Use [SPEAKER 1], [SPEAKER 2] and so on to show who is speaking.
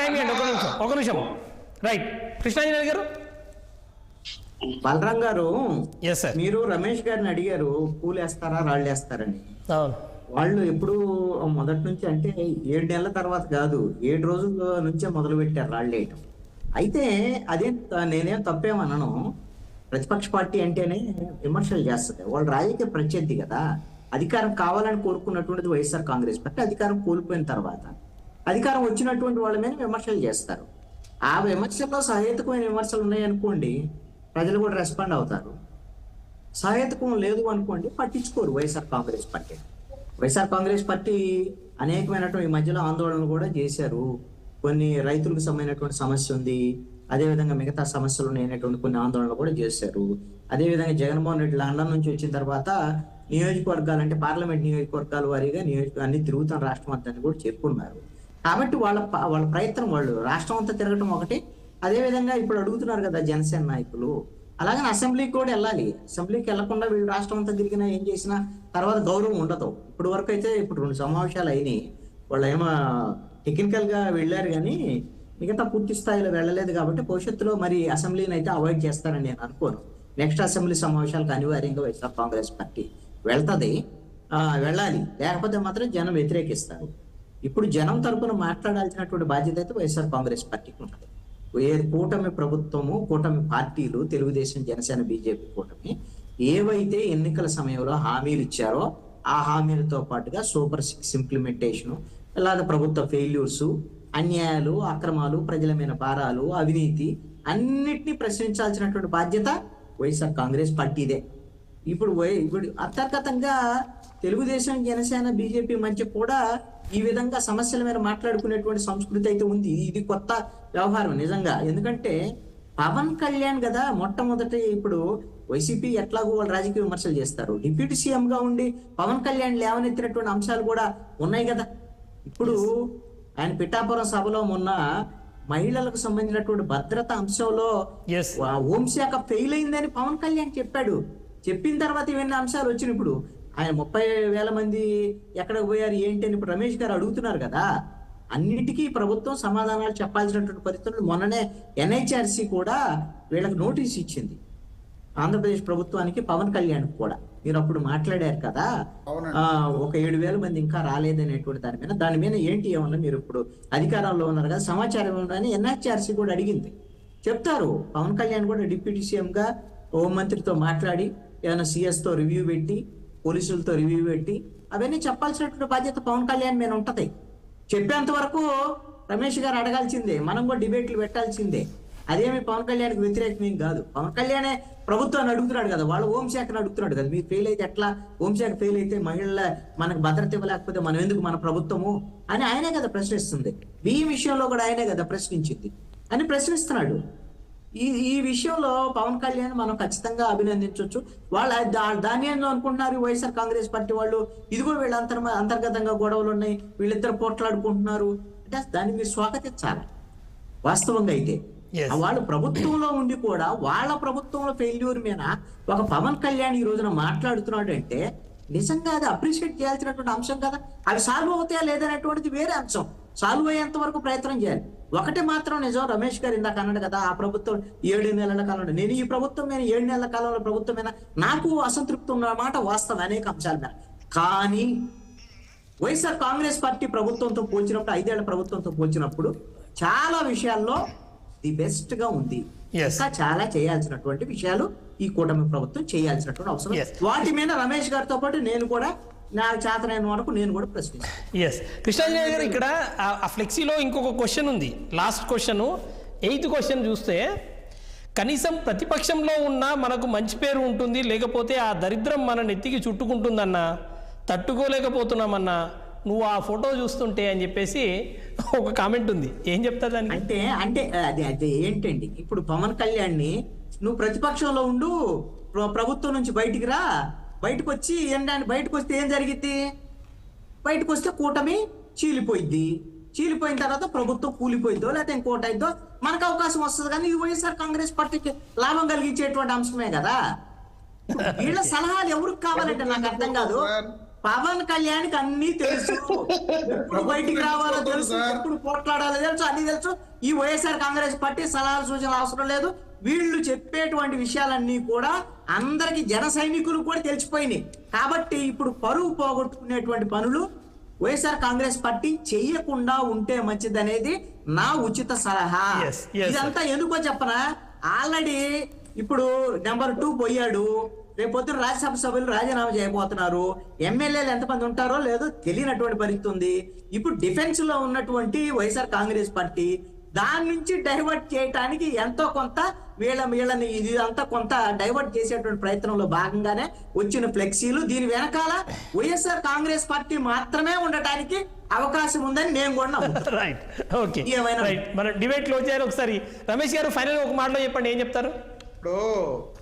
[SPEAKER 1] Time ఇవ్వండి, ఒక నిమిషం. రైట్, కృష్ణాంజనేయులు గారు.
[SPEAKER 2] బలరాం గారు,
[SPEAKER 1] ఎస్ సార్.
[SPEAKER 2] మీరు రమేష్ గారిని అడిగారు పూలు వేస్తారా రాళ్ళు వేస్తారని.
[SPEAKER 1] అవును.
[SPEAKER 2] వాళ్ళు ఎప్పుడు మొదటి నుంచి అంటే 7 నెలల తర్వాత కాదు, 7 రోజుల నుంచే మొదలు పెట్టారు రాళ్ళు వేయటం. అయితే అదే నేనేం తప్పేమన్నాను. ప్రతిపక్ష పార్టీ అంటేనే విమర్శలు చేస్తుంది. వాళ్ళు రాజకీయ ప్రత్యర్థి కదా. అధికారం కావాలని కోరుకున్నటువంటిది వైఎస్ఆర్ కాంగ్రెస్ పార్టీ. అధికారం కోల్పోయిన తర్వాత అధికారం వచ్చినటువంటి వాళ్ళ మీద విమర్శలు చేస్తారు. ఆ విమర్శల్లో సహేతుకమైన విమర్శలు ఉన్నాయనుకోండి, ప్రజలు కూడా రెస్పాండ్ అవుతారు. సహేతుకం లేదు అనుకోండి, పట్టించుకోరు వైఎస్ఆర్ కాంగ్రెస్ పార్టీ. వైఎస్ఆర్ కాంగ్రెస్ పార్టీ అనేకమైనటువంటి ఈ మధ్యలో ఆందోళనలు కూడా చేశారు. కొన్ని రైతులకు సంబంధించినటువంటి సమస్య ఉంది, అదేవిధంగా మిగతా సమస్యలు ఉన్నాయనేటువంటి కొన్ని ఆందోళనలు కూడా చేశారు. అదేవిధంగా జగన్మోహన్ రెడ్డి లండన్ నుంచి వచ్చిన తర్వాత నియోజకవర్గాలు అంటే పార్లమెంట్ నియోజకవర్గాల వారీగా అన్ని తిరుగుతాం రాష్ట్రం అంతా అని కూడా చెప్పుకున్నారు. కాబట్టి వాళ్ళ ప్రయత్నం, వాళ్ళు రాష్ట్రం అంతా తిరగటం ఒకటి. అదేవిధంగా ఇప్పుడు అడుగుతున్నారు కదా జనసేన నాయకులు, అలాగని అసెంబ్లీకి కూడా వెళ్ళాలి. అసెంబ్లీకి వెళ్లకుండా వీళ్ళు రాష్ట్రం అంతా తిరిగినా ఏం చేసినా తర్వాత గౌరవం ఉండదు. ఇప్పుడు వరకు అయితే ఇప్పుడు 2 సమావేశాలు అయినాయి. వాళ్ళు ఏమో టెక్నికల్ గా వెళ్ళారు కానీ మిగతా పూర్తి స్థాయిలో వెళ్ళలేదు. కాబట్టి భవిష్యత్తులో మరి అసెంబ్లీని అయితే అవాయిడ్ చేస్తారని నేను అనుకోను. నెక్స్ట్ అసెంబ్లీ సమావేశాలకు అనివార్యంగా వైఎస్ఆర్ కాంగ్రెస్ పార్టీ వెళ్తుంది, వెళ్ళాలి. లేకపోతే మాత్రం జనం వ్యతిరేకిస్తారు. ఇప్పుడు జనం తరపున మాట్లాడాల్సినటువంటి బాధ్యత అయితే వైఎస్ఆర్ కాంగ్రెస్ పార్టీకి ఉంటుంది. కూటమి ప్రభుత్వము, కూటమి పార్టీలు, తెలుగుదేశం, జనసేన, బీజేపీ కూటమి ఏవైతే ఎన్నికల సమయంలో హామీలు ఇచ్చారో ఆ హామీలతో పాటుగా సూపర్ 6 ఇంప్లిమెంటేషన్, లేదా ప్రభుత్వ ఫెయిల్యూర్స్, అన్యాయాలు, అక్రమాలు, ప్రజల మీద భారాలు, అవినీతి అన్నిటినీ ప్రశ్నించాల్సినటువంటి బాధ్యత వైఎస్ఆర్ కాంగ్రెస్ పార్టీదే. ఇప్పుడు అంతర్గతంగా తెలుగుదేశం, జనసేన, బీజేపీ మధ్య కూడా ఈ విధంగా సమస్యల మీద మాట్లాడుకునేటువంటి సంస్కృతి అయితే ఉంది. ఇది కొత్త వ్యవహారం నిజంగా. ఎందుకంటే పవన్ కళ్యాణ్ కదా మొట్టమొదటి. ఇప్పుడు వైసీపీ ఎట్లాగో వాళ్ళు రాజకీయ విమర్శలు చేస్తారు. డిప్యూటీ సీఎం గా ఉండి పవన్ కళ్యాణ్ లేవనెత్తినటువంటి అంశాలు కూడా ఉన్నాయి కదా. ఇప్పుడు ఆయన పిఠాపురం సభలో మొన్న మహిళలకు సంబంధించినటువంటి భద్రత అంశంలో హోంశాఖ ఫెయిల్ అయిందని పవన్ కళ్యాణ్ చెప్పాడు. చెప్పిన తర్వాత ఇవన్నీ అంశాలు వచ్చినాయి. ఇప్పుడు ఆయన 30,000 మంది ఎక్కడికి పోయారు ఏంటి అని ఇప్పుడు రమేష్ గారు అడుగుతున్నారు కదా. అన్నిటికీ ప్రభుత్వం సమాధానాలు చెప్పాల్సినటువంటి పరిస్థితులు. మొన్ననే ఎన్హెచ్ఆర్సీ కూడా వీళ్ళకి నోటీస్ ఇచ్చింది, ఆంధ్రప్రదేశ్ ప్రభుత్వానికి, పవన్ కళ్యాణ్ కూడా. మీరు అప్పుడు మాట్లాడారు కదా, ఒక 7,000 మంది ఇంకా రాలేదనేటువంటి దాని మీద ఏంటి ఏమన్నా మీరు ఇప్పుడు అధికారంలో ఉన్నారు కదా, సమాచారం ఉందని ఎన్హెచ్ఆర్సీ కూడా అడిగింది. చెప్తారు. పవన్ కళ్యాణ్ కూడా డిప్యూటీ సీఎం గా హోంమంత్రితో మాట్లాడి, ఏదైనా సిఎస్ తో రివ్యూ పెట్టి, పోలీసులతో రివ్యూ పెట్టి అవన్నీ చెప్పాల్సినటువంటి బాధ్యత పవన్ కళ్యాణ్ మీద ఉంటది. చెప్పేంత వరకు రమేష్ గారు అడగాల్సిందే, మనం కూడా డిబేట్లు పెట్టాల్సిందే. అదేమి పవన్ కళ్యాణ్కి వ్యతిరేకమేం కాదు. పవన్ కళ్యాణే ప్రభుత్వాన్ని అడుగుతున్నాడు కదా, వాళ్ళు హోంశాఖను అడుగుతున్నాడు కదా. మీరు ఫెయిల్ అయితే ఎట్లా, హోంశాఖ ఫెయిల్ అయితే మహిళల మనకు భద్రత ఇవ్వలేకపోతే మనం ఎందుకు మన ప్రభుత్వము అని ఆయనే కదా ప్రశ్నిస్తుంది. ఈ విషయంలో కూడా ఆయనే కదా ప్రశ్నించింది అని ప్రశ్నిస్తున్నాడు. ఈ విషయంలో పవన్ కళ్యాణ్ మనం ఖచ్చితంగా అభినందించవచ్చు. వాళ్ళు దాని ఏందో అనుకుంటున్నారు వైఎస్ఆర్ కాంగ్రెస్ పార్టీ వాళ్ళు, ఇదిగో వీళ్ళ అంతర్గతంగా గొడవలు ఉన్నాయి, వీళ్ళిద్దరు పోట్లాడుకుంటున్నారు అంటే దాన్ని మీరు స్వాగతించాలి. వాస్తవంగా అయితే వాళ్ళు ప్రభుత్వంలో ఉండి కూడా వాళ్ళ ప్రభుత్వంలో ఫెయిల్యూర్ మీద ఒక పవన్ కళ్యాణ్ ఈ రోజున మాట్లాడుతున్నాడు అంటే నిజంగా అది అప్రిషియేట్ చేయాల్సినటువంటి అంశం కదా. అవి సాల్వ్ అవుతాయా లేదనేటువంటిది వేరే అంశం. సాల్వ్ అయ్యేంత వరకు ప్రయత్నం చేయాలి. ఒకటి మాత్రం నిజం, రమేష్ గారు ఇందాక అన్నాడు కదా, ఆ ప్రభుత్వం 7 నెలల కాలంలో, నేను ఈ ప్రభుత్వం మీద 7 నెలల కాలంలో ప్రభుత్వం మీద నాకు అసంతృప్తి ఉన్నమాట వాస్తవం అనేక అంశాల మీద. కానీ వైఎస్ఆర్ కాంగ్రెస్ పార్టీ ప్రభుత్వంతో పోల్చినప్పుడు, 5 ఏళ్ల ప్రభుత్వంతో పోల్చినప్పుడు చాలా విషయాల్లో ది బెస్ట్ గా ఉంది. ఇంకా చాలా చేయాల్సినటువంటి విషయాలు ఈ కూటమి ప్రభుత్వం చేయాల్సినటువంటి అవసరం. వాటి మీద రమేష్ గారితో పాటు నేను కూడా నాకు చేతనైన వరకు నేను కూడా ప్రశ్నిస్తాను.
[SPEAKER 1] కృష్ణాంజనేయ గారు, ఇక్కడ ఆ ఫ్లెక్సీలో ఇంకొక క్వశ్చన్ ఉంది, లాస్ట్ క్వశ్చన్, 8th క్వశ్చన్ చూస్తే, కనీసం ప్రతిపక్షంలో ఉన్నా మనకు మంచి పేరు ఉంటుంది, లేకపోతే ఆ దరిద్రం మన నెత్తికి చుట్టుకుంటుందన్నా, తట్టుకోలేకపోతున్నామన్నా నువ్వు ఆ ఫోటో చూస్తుంటే అని చెప్పేసి ఒక కామెంట్ ఉంది. ఏం చెప్తా దానికి?
[SPEAKER 2] అంటే అది ఏంటండి, ఇప్పుడు పవన్ కళ్యాణ్ని నువ్వు ప్రతిపక్షంలో ఉండు, ప్రభుత్వం నుంచి బయటికి రా, బయటకు వచ్చి ఏంటంటే బయటకు వస్తే ఏం జరిగిద్ది? బయటకు వస్తే కూటమి చీలిపోయిద్ది. చీలిపోయిన తర్వాత ప్రభుత్వం కూలిపోయిద్దో లేకపోతే ఇంకోటి అయిద్దో మనకు అవకాశం వస్తుంది. కానీ ఇది వైఎస్ఆర్ కాంగ్రెస్ పార్టీకి లాభం కలిగించేటువంటి అంశమే కదా. వీళ్ళ సలహాలు ఎవరికి కావాలంటే నాకు అర్థం కాదు. పవన్ కళ్యాణ్కి అన్ని తెలుసు, ఎప్పుడు బయటికి రావాలో తెలుసు, ఎప్పుడు పోట్లాడాలో తెలుసు, అన్ని తెలుసు. ఈ వైఎస్ఆర్ కాంగ్రెస్ పార్టీ సలహాలు సూచనలు అవసరం లేదు. వీళ్ళు చెప్పేటువంటి విషయాలన్నీ కూడా అందరికి జన సైనికులు కూడా తెలిసిపోయినాయి. కాబట్టి ఇప్పుడు పరువు పోగొట్టుకునేటువంటి పనులు వైఎస్ఆర్ కాంగ్రెస్ పార్టీ చెయ్యకుండా ఉంటే మంచిదనేది నా ఉచిత సలహా.
[SPEAKER 1] Yes, yes,
[SPEAKER 2] ఇదంతా ఎందుకో చెప్పనా, ఆల్రెడీ ఇప్పుడు నెంబర్ 2 పోయాడు, రేపొద్దున రాజ్యసభ సభ్యులు రాజీనామా చేయబోతున్నారు. ఎమ్మెల్యేలు ఎంతమంది ఉంటారో లేదో తెలియనటువంటి పరిస్థితి ఉంది. ఇప్పుడు డిఫెన్స్ లో ఉన్నటువంటి వైఎస్ఆర్ కాంగ్రెస్ పార్టీ దాని నుంచి డైవర్ట్ చేయడానికి ఎంతో కొంత వీళ్ళని ఇదంతా కొంత డైవర్ట్ చేసేటువంటి ప్రయత్నంలో భాగంగానే వచ్చిన ఫ్లెక్సీలు. దీని వెనకాల వైఎస్ఆర్ కాంగ్రెస్ పార్టీ మాత్రమే ఉండటానికి అవకాశం ఉందని నేను కూడా నమ్ముతాను.
[SPEAKER 1] రైట్, ఓకే,
[SPEAKER 2] ఏమైనా
[SPEAKER 1] రైట్. మన డిబేట్ క్లోజ్ చేయాలి. ఒకసారి రమేష్ గారు ఫైనల్ ఒక మాటలో చెప్పండి, ఏం చెప్తారు?
[SPEAKER 3] ఇప్పుడు